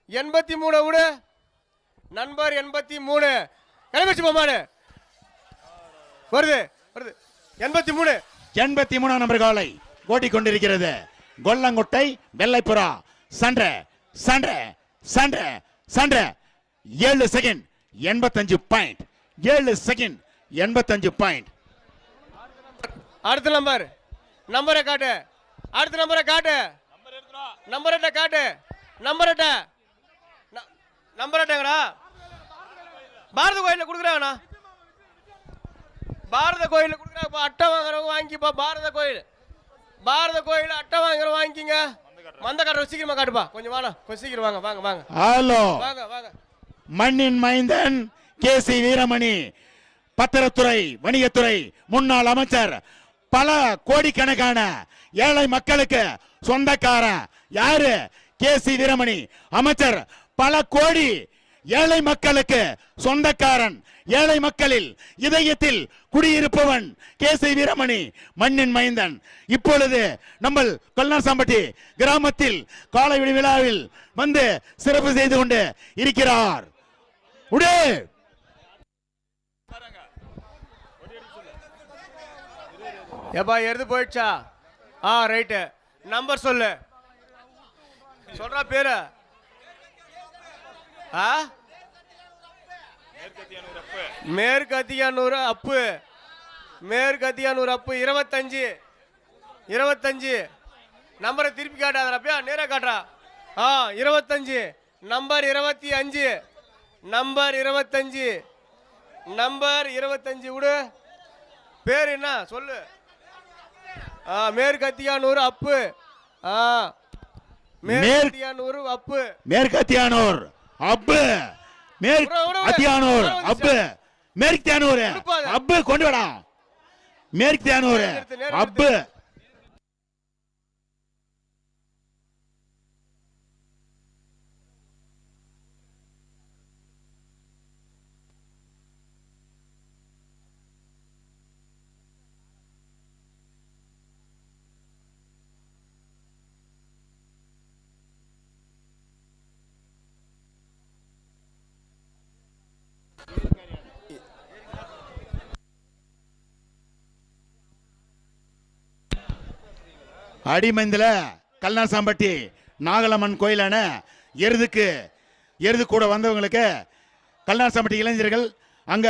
83 விடு. நம்பர் 83 கிளம்பிச்சு போமாடு. வருது வருது 83 நம்பர் காலை ஓடிக்கொண்டிருக்கிறது. கொல்லங்குட்டை வெள்ளைப்புறா சண்டை சண்டை சண்டை சண்டை 7 செகண்ட் 85 பாயிண்ட். 7 second 85 point. அடுத்த நம்பரை காட்டு. அடுத்த நம்பரை காட்டு. நம்பர் காட்டு. நம்பர்டா பாரத கோயில கொடுக்குறாங்கண்ணா. பாரத கோயில கொடுக்குறாங்க. அட்டை வாங்குறவங்க வாங்கிப்பா. பாரத கோயில் அட்டை வாங்குறவங்க வாங்கிக்கிங்க. மந்த காட்டுற சீக்கிரமா காட்டுப்பா. கொஞ்சம் வாங்க, கொஞ்சம் சீக்கிரம் வாங்க வாங்க வாங்க. ஹலோ வாங்க வாங்க. மண்ணின் மைந்தன் கே.சி. வீரமணி, பத்திரத்துறை வணிகத்துறை முன்னாள் அமைச்சர், பல கோடிக்கணக்கான ஏழை மக்களுக்கு சொந்தக்காரன். யாரு? கே.சி. வீரமணி அமைச்சர். பல கோடி ஏழை மக்களுக்கு சொந்தக்காரன். ஏழை மக்களில் இதயத்தில் குடியிருப்பவன் கே.சி. வீரமணி, மண்ணின் மைந்தன். இப்பொழுது நம்ம கொல்லாசாம்பட்டி கிராமத்தில் காலை விழாவில் வந்து சிறப்பு செய்து கொண்டு இருக்கிறார். உடே ஏப்பா எது போயிடுச்சா? ரைட்டு. நம்பர் சொல்லு. சொல்றா பேரு. மேற்கத்தியானூர் அப்பு. 25 நம்பரை திருப்பி காட்டாதப்பா, நேரா காட்டுறா. 25 நம்பர் 25 விடு. பேர் என்ன சொல்லு? மேற்கத்தியானூர் அப்பு. மேற்கத்தியானூர் அப்பு. மேற்கத்தியானூர் அப்பு. மேற்கத்தியானூர் அப்பு கொண்டு வாடா. மேற்கத்தியானூர் அப்பு. அடிமந்தில கல்லாசாம்பட்டி நாகலம்மன் கோயிலான எருது கூட வந்தவங்களுக்கு கல்லாசாம்பட்டி இளைஞர்கள் அங்க